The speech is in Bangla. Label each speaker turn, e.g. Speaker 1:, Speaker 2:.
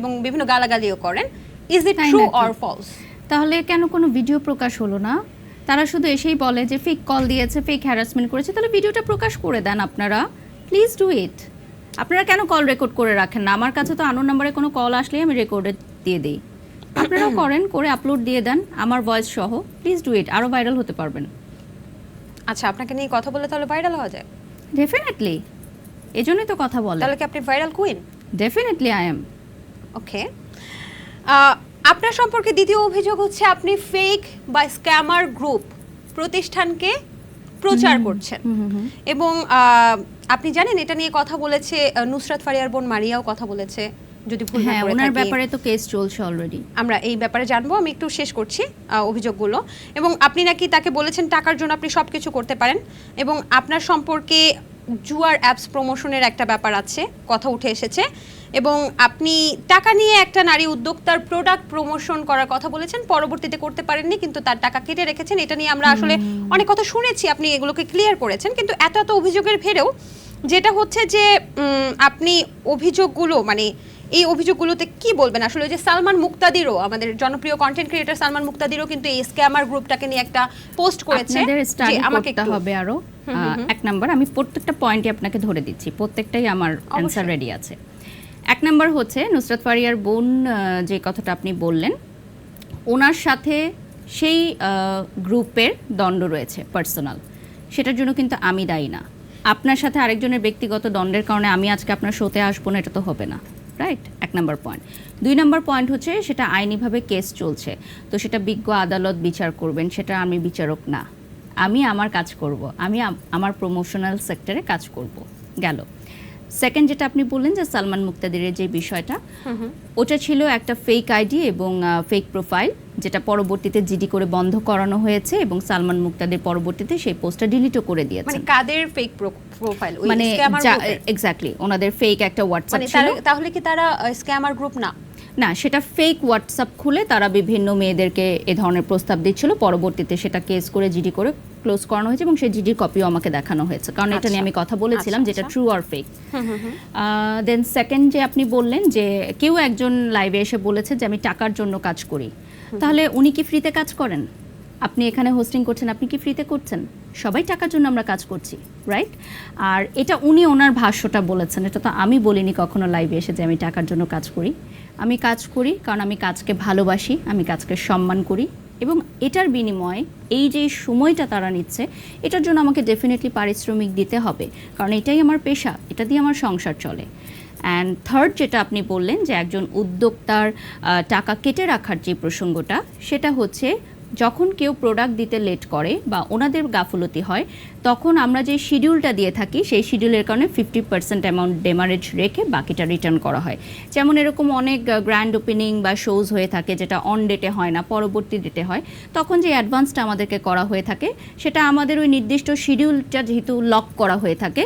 Speaker 1: এবং বিভিন্ন গালাগালিও করেন। Is it true or false?
Speaker 2: তাহলে কেন কোনো ভিডিও প্রকাশ হলো না? তারা শুধু এসেই বলে যে ফেক কল দিয়েছে, ফেক হ্যারাসমেন্ট করেছে। তাহলে ভিডিওটা প্রকাশ করে দেন আপনারা, প্লিজ ডু ইট। আপনারা কেন কল রেকর্ড করে রাখেন না? আমার কাছে তো আননোন নাম্বারে কোনো কল আসলেই আমি রেকর্ডে দিয়ে দিই। আপনারাও করেন, করে আপলোড দিয়ে দেন আমার ভয়েস সহ। প্লিজ ডু ইট, আরও ভাইরাল হতে পারবেন।
Speaker 1: আচ্ছা, আপনাকে নিয়ে কথা বলে তাহলে ভাইরাল হওয়া যায়?
Speaker 2: ডেফিনেটলি, এজন্যই তো কথা বলে।
Speaker 1: তাহলে কি আপনি viral queen?
Speaker 2: Definitely I am.
Speaker 1: Okay, আপনার সম্পর্কে দ্বিতীয় অভিযোগ হচ্ছে আপনি ফেক বা স্ক্যামার গ্রুপ প্রতিষ্ঠানকে প্রচার করছেন এবং আপনি জানেন এটা নিয়ে কথা বলেছে নুসরাত ফারিয়ার বোন মারিয়াও কথা বলেছে, যদি ভুল না করে
Speaker 2: ওনার
Speaker 1: থাকি।
Speaker 2: ব্যাপারে তো কেস চলছে অলরেডি।
Speaker 1: আমরা এই ব্যাপারে জানবো, আমি একটু শেষ করছি অভিযোগগুলো। এবং আপনি নাকি তাকে বলেছেন টাকার জন্য আপনি সব কিছু করতে পারেন এবং আপনার সম্পর্কে জুয়ার অ্যাপস প্রমোশনের একটা ব্যাপার আছে, কথা উঠে এসেছে। এবং আপনি টাকা নিয়ে একটা নারী উদ্যোক্তার প্রোডাক্ট প্রমোশন করার কথা বলেছেন, পরবর্তীতে করতে পারেননি, কিন্তু তার টাকা কেটে রেখেছেন। এটা নিয়ে আমরা আসলে অনেক কথা শুনেছি, আপনি এগুলোকে ক্লিয়ার করেছেন। কিন্তু এত এত অভিযোগের ভেরেও যেটা হচ্ছে যে আপনি অভিযোগগুলো মানে এই অভিযোগগুলোতে কি বলবেন আসলে? যে সালমান মুক্তাদিরও, আমাদের জনপ্রিয় কন্টেন্ট ক্রিয়েটর সালমান মুক্তাদিরও কিন্তু এই স্ক্যামার গ্রুপটাকে নিয়ে একটা পোস্ট করেছে।
Speaker 2: যে আমাকে একটু হবে আরো এক নাম্বার, আমি প্রত্যেকটা পয়েন্টই আপনাকে ধরে দিচ্ছি, প্রত্যেকটাই আমার অ্যানসার রেডি আছে। এক নাম্বার হচ্ছে নুসরাত ফারিয়ার বোন যে কথাটা আপনি বললেন, ওনার সাথে সেই গ্রুপের দ্বন্দ্ব রয়েছে পার্সোনাল, সেটার জন্য কিন্তু আমি দায়ী না। আপনার সাথে আরেকজনের ব্যক্তিগত দ্বন্দ্বের কারণে আমি আজকে আপনার শোতে আসবো না, এটা তো হবে না, রাইট? এক নম্বর পয়েন্ট। দুই নম্বর পয়েন্ট হচ্ছে সেটা আইনিভাবে কেস চলছে, তো সেটা বিজ্ঞ আদালত বিচার করবেন, সেটা আমি বিচারক না। আমি আমার কাজ করব, আমি আমার প্রমোশনাল সেক্টরে কাজ করব। গেল। সেকেন্ড যেটা আপনি বললেন যে সালমান মুক্তাদিরের যে বিষয়টা, ওটা ছিল একটা ফেক আইডি এবং ফেক প্রোফাইল, যেটা পরবর্তীতে জিডি করে বন্ধ করানো হয়েছে এবং সালমান মুক্তাদির পরবর্তীতে সেই পোস্টটা ডিলিটও করে দিয়েছে।
Speaker 1: মানে কাদের ফেক প্রোফাইল?
Speaker 2: মানে এক্স্যাক্টলি ওনাদের ফেক একটা হোয়াটসঅ্যাপ ছিল।
Speaker 1: তাহলে কি তারা স্ক্যামার গ্রুপ না?
Speaker 2: না, সেটা ফেক হোয়াটসঅ্যাপ খুলে তারা বিভিন্ন মেয়েদেরকে এ ধরনের প্রস্তাব দিচ্ছিল। পরবর্তীতে সেটা কেস করে জিডি করে ক্লোজ করানো হয়েছে এবং সেই জিডির কপিও আমাকে দেখানো হয়েছে, কারণ এটা নিয়ে আমি কথা বলেছিলাম যেটা ট্রু আর ফেক। দেন সেকেন্ড যে আপনি বললেন যে কেউ একজন লাইভে এসে বলেছে যে আমি টাকার জন্য কাজ করি, তাহলে উনি কি ফ্রিতে কাজ করেন? আপনি এখানে হোস্টিং করছেন, আপনি কি ফ্রিতে করছেন? সবাই টাকার জন্য আমরা কাজ করছি, রাইট? আর এটা উনি ওনার ভাষ্যটা বলেছেন, এটা তো আমি বলিনি কখনো লাইভে এসে যে আমি টাকার জন্য কাজ করি। আমি কাজ করি কারণ আমি কাজকে ভালোবাসি, আমি কাজকে সম্মান করি এবং এটার বিনিময়ে এই যে সময়টা তারা নিচ্ছে, এটার জন্য আমাকে ডেফিনেটলি পারিশ্রমিক দিতে হবে, কারণ এটাই আমার পেশা, এটা দিয়ে আমার সংসার চলে। অ্যান্ড থার্ড যেটা আপনি বললেন যে একজন উদ্যোক্তার টাকা কেটে রাখার যে প্রসঙ্গটা, সেটা হচ্ছে যখন কেউ প্রোডাক্ট দিতে লেট করে বা ওনাদের গাফলতি হয়, তখন আমরা যে শিডিউলটা দিয়ে থাকি সেই শিডিউলের কারণে 50% অ্যামাউন্ট ডেমারেজ রেখে বাকিটা রিটার্ন করা হয়। যেমন এরকম অনেক গ্র্যান্ড ওপেনিং বা শোজ হয়ে থাকে যেটা অন ডেটে হয় না, পরবর্তী ডেটে হয়, তখন যে অ্যাডভান্সটা আমাদেরকে করা হয়ে থাকে সেটা আমাদের ওই নির্দিষ্ট শিডিউলটা যেহেতু লক করা হয়ে থাকে,